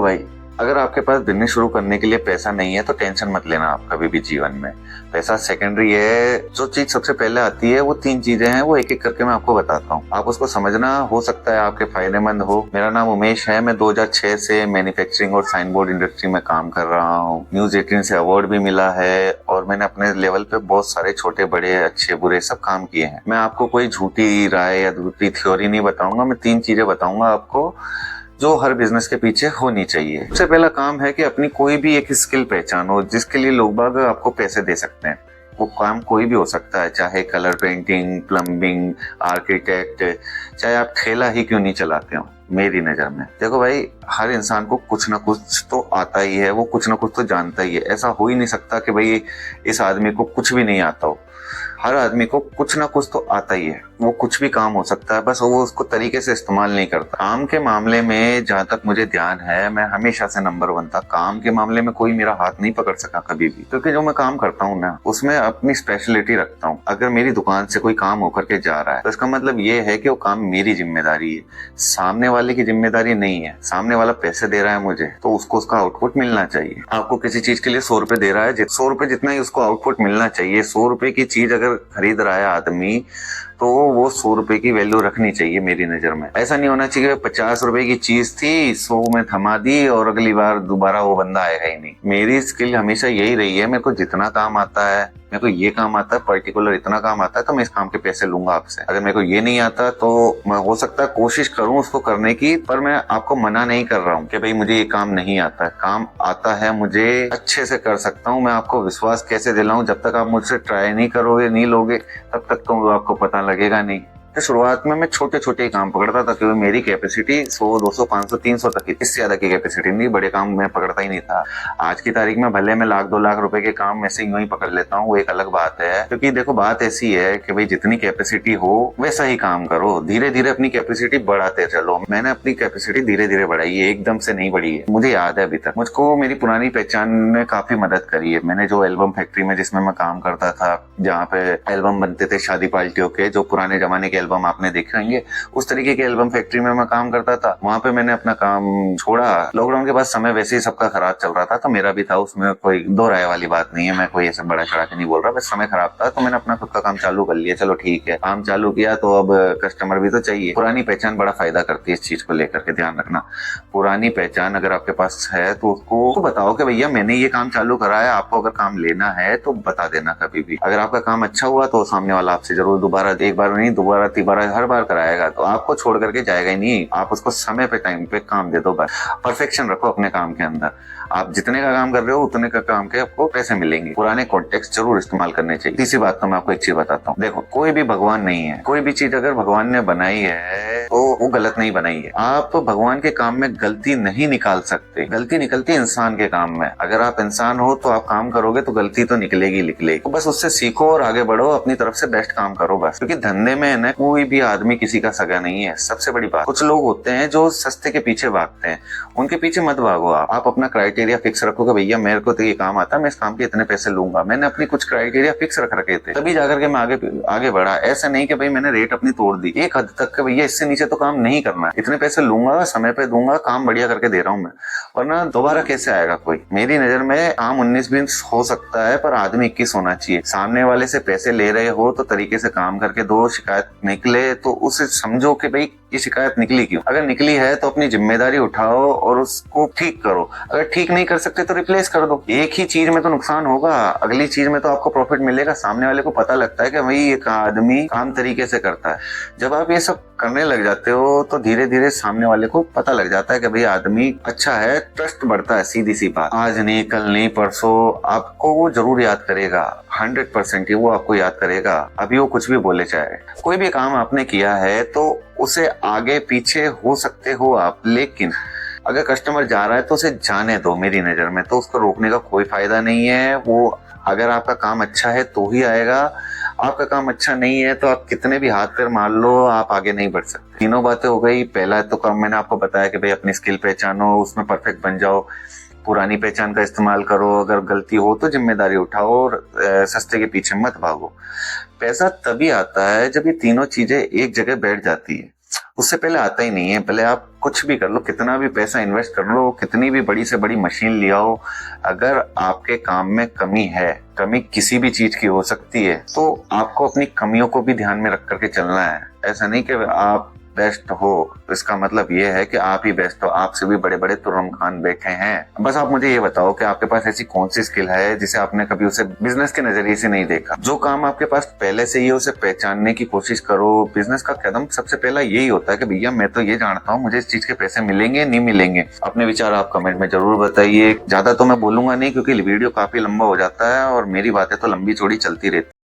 भाई, अगर आपके पास बिजनेस शुरू करने के लिए पैसा नहीं है तो टेंशन मत लेना आप कभी भी जीवन में। पैसा सेकेंडरी है। जो चीज सबसे पहले आती है वो 3 चीजें हैं, वो एक एक करके मैं आपको बताता हूँ। आप उसको समझना, हो सकता है आपके फायदेमंद हो। मेरा नाम उमेश है। मैं 2006 से मैन्युफैक्चरिंग और साइन बोर्ड इंडस्ट्री में काम कर रहा हूँ। न्यूज 18 से अवार्ड भी मिला है और मैंने अपने लेवल पे बहुत सारे छोटे बड़े अच्छे बुरे सब काम किए हैं। मैं आपको कोई झूठी राय या झूठी थ्योरी नहीं बताऊंगा। मैं 3 चीजें बताऊंगा आपको जो हर बिजनेस के पीछे होनी चाहिए। सबसे पहला काम है कि अपनी कोई भी एक स्किल पहचानो जिसके लिए लोग बाग आपको पैसे दे सकते हैं। वो काम कोई भी हो सकता है, चाहे कलर पेंटिंग, प्लम्बिंग, आर्किटेक्ट, चाहे आप ठेला ही क्यों नहीं चलाते हो। मेरी नजर में देखो भाई, हर इंसान को कुछ ना कुछ तो आता ही है, वो कुछ ना कुछ तो जानता ही है। ऐसा हो ही नहीं सकता कि भाई इस आदमी को कुछ भी नहीं आता हो। हर आदमी को कुछ ना कुछ तो आता ही है। वो कुछ भी काम हो सकता है, बस वो उसको तरीके से इस्तेमाल नहीं करता। काम के मामले में जहां तक मुझे ध्यान है, मैं हमेशा से नंबर 1 था। काम के मामले में कोई मेरा हाथ नहीं पकड़ सका कभी भी, क्योंकि जो मैं काम करता हूँ ना उसमें अपनी स्पेशलिटी रखता हूँ। अगर मेरी दुकान से कोई काम होकर के जा रहा है तो इसका मतलब ये है कि वो काम मेरी जिम्मेदारी है, सामने वाले की जिम्मेदारी नहीं है। सामने वाला पैसे दे रहा है मुझे तो उसको उसका आउटपुट मिलना चाहिए। आपको किसी चीज के लिए 100 रुपए दे रहा है, 100 रुपए जितना ही उसको आउटपुट मिलना चाहिए। 100 रुपए की चीज अगर खरीद रहा है आदमी तो वो 100 रुपए की वैल्यू रखनी चाहिए मेरी नजर में। ऐसा नहीं होना चाहिए 50 रुपए की चीज थी 100 में थमा दी और अगली बार दोबारा वो बंदा आएगा ही नहीं। मेरी स्किल हमेशा यही रही है, मेरे को जितना काम आता है, मेरे को ये काम आता है पर्टिकुलर, इतना काम आता है तो मैं इस काम के पैसे लूंगा आपसे। अगर मेरे को ये नहीं आता तो मैं हो सकता है कोशिश करूं उसको करने की, पर मैं आपको मना नहीं कर रहा हूं कि भाई मुझे ये काम नहीं आता है। काम आता है मुझे, अच्छे से कर सकता हूं। मैं आपको विश्वास कैसे दिलाऊं, जब तक आप मुझसे ट्राई नहीं करोगे, नहीं लोगे, तब तक तो आपको पता लगेगा नहीं। तो शुरुआत में मैं छोटे छोटे काम पकड़ता था क्योंकि मेरी कैपेसिटी 100, 200, 500, 300 तक की, इससे ज्यादा की कैपेसिटी नहीं। बड़े काम मैं पकड़ता ही नहीं था। आज की तारीख में भले मैं 1 लाख 2 लाख रुपए के काम ऐसे ही पकड़ लेता हूँ, वो एक अलग बात है। क्योंकि देखो बात ऐसी है कि भाई जितनी कैपेसिटी हो वैसा ही काम करो, धीरे धीरे अपनी कैपेसिटी बढ़ाते चलो। मैंने अपनी कैपेसिटी धीरे धीरे बढ़ाई है, एकदम से नहीं बढ़ी है। मुझे याद है अभी तक, मुझको मेरी पुरानी पहचान ने काफी मदद करी है। मैंने जो एल्बम फैक्ट्री में जिसमें मैं काम करता था, जहाँ पे एल्बम बनते थे शादी पार्टियों के, जो पुराने जमाने के एल्बम आपने देखे होंगे, उस तरीके के एल्बम फैक्ट्री में मैं काम करता था। वहां पे मैंने अपना काम छोड़ा। लॉकडाउन के बाद समय वैसे ही सबका खराब चल रहा था तो मेरा भी था, उसमें कोई दो राय वाली बात नहीं है। मैं कोई ऐसा बड़ा चढ़ा के नहीं बोल रहा, बस समय खराब था तो मैंने अपना खुद का काम चालू कर लिया। चलो ठीक है, काम चालू किया तो अब कस्टमर भी तो चाहिए। पुरानी पहचान बड़ा फायदा करती है इस चीज को लेकर के, ध्यान रखना। पुरानी पहचान अगर आपके पास है तो उसको बताओ कि भैया मैंने ये काम चालू करा है, आपको अगर काम लेना है तो बता देना कभी भी। अगर आपका काम अच्छा हुआ तो सामने वाला आपसे जरूर दोबारा, एक बार नहीं दोबारा, 3 बार, हर बार कराएगा। तो आपको छोड़ करके जाएगा ही नहीं। आप उसको समय पे, टाइम पे काम दे दो बस। परफेक्शन रखो अपने काम के अंदर। आप जितने का काम कर रहे हो उतने का काम के आपको पैसे मिलेंगे। पुराने कॉन्टेक्स्ट जरूर इस्तेमाल करने चाहिए। तीसरी बात तो मैं आपको एक चीज बताता हूँ, देखो कोई भी भगवान नहीं है। कोई भी चीज अगर भगवान ने बनाई है तो वो गलत नहीं बनाई है। आप भगवान के काम में गलती नहीं निकाल सकते। गलती निकलती है इंसान के काम में। अगर आप इंसान हो तो आप काम करोगे तो गलती तो निकलेगी निकलेगी। तो बस उससे सीखो और आगे बढ़ो, अपनी तरफ से बेस्ट काम करो बस। क्योंकि धंधे में ना कोई भी आदमी किसी का सगा नहीं है, सबसे बड़ी बात। कुछ लोग होते हैं जो सस्ते के पीछे भागते हैं, उनके पीछे मत भागो। आप अपना क्राइटेरिया फिक्स रखो कि भैया मेरे को तो ये काम आता है, मैं इस काम के इतने पैसे लूंगा। मैंने अपनी कुछ क्राइटेरिया फिक्स रख रखे थे, तभी जाकर के मैं आगे बढ़ा। ऐसा नहीं कि भाई मैंने रेट अपनी तोड़ दी एक हद तक, भैया इससे नीचे तो काम नहीं करना, इतने पैसे लूंगा, समय पे दूंगा, काम बढ़िया करके दे रहा हूँ मैं, वरना दोबारा कैसे आएगा कोई। मेरी नजर में काम 19-20 हो सकता है पर आदमी 21 होना चाहिए। सामने वाले से पैसे ले रहे हो तो तरीके से काम करके दो। शिकायत निकले तो उसे समझो कि भाई ये शिकायत निकली क्यों। अगर निकली है तो अपनी जिम्मेदारी उठाओ और उसको ठीक करो। अगर ठीक नहीं कर सकते तो रिप्लेस कर दो। एक ही चीज में तो नुकसान होगा, अगली चीज में तो आपको प्रॉफिट मिलेगा। सामने वाले को पता लगता है कि भाई एक आदमी काम तरीके से करता है। जब आप ये सब करने लग जाते हो तो धीरे धीरे सामने वाले को पता लग जाता है कि भाई आदमी अच्छा है, ट्रस्ट बढ़ता है। सीधी सी बात, आज नहीं कल नहीं परसों आपको वो जरूर याद करेगा। 100% वो आपको याद करेगा। अभी वो कुछ भी बोले चाहे। कोई भी काम आपने किया है तो उसे आगे पीछे हो सकते हो आप, लेकिन अगर कस्टमर जा रहा है तो उसे जाने दो। मेरी नजर में तो उसको रोकने का कोई फायदा नहीं है। वो अगर आपका काम अच्छा है तो ही आएगा, आपका काम अच्छा नहीं है तो आप कितने भी हाथ पैर मार लो, आप आगे नहीं बढ़ सकते। तीनों बातें हो गई। पहला तो काम मैंने आपको बताया कि भाई अपनी स्किल पहचानो, उसमें परफेक्ट बन जाओ। पुरानी पहचान का इस्तेमाल करो, अगर गलती हो तो जिम्मेदारी उठाओ और सस्ते के पीछे मत भागो। पैसा तभी आता है जब ये तीनों चीजें एक जगह बैठ जाती है, उससे पहले आता ही नहीं है। पहले आप कुछ भी कर लो, कितना भी पैसा इन्वेस्ट कर लो, कितनी भी बड़ी से बड़ी मशीन ले आओ, अगर आपके काम में कमी है, कमी किसी भी चीज की हो सकती है, तो आपको अपनी कमियों को भी ध्यान में रख करके चलना है। ऐसा नहीं कि आप बेस्ट हो, इसका मतलब ये है कि आप ही बेस्ट हो, आपसे भी बड़े बड़े तुर्रम खान बैठे हैं। बस आप मुझे ये बताओ कि आपके पास ऐसी कौन सी स्किल है जिसे आपने कभी उसे बिजनेस के नजरिए से नहीं देखा। जो काम आपके पास पहले से ही है उसे पहचानने की कोशिश करो। बिजनेस का कदम सबसे पहला यही होता है कि भैया मैं तो ये जानता हूँ मुझे इस चीज के पैसे मिलेंगे नहीं मिलेंगे। अपने विचार आप कमेंट में जरूर बताइए। ज्यादा तो मैं बोलूंगा नहीं क्योंकि वीडियो काफी लंबा हो जाता है और मेरी बातें तो लंबी चौड़ी चलती रहती है।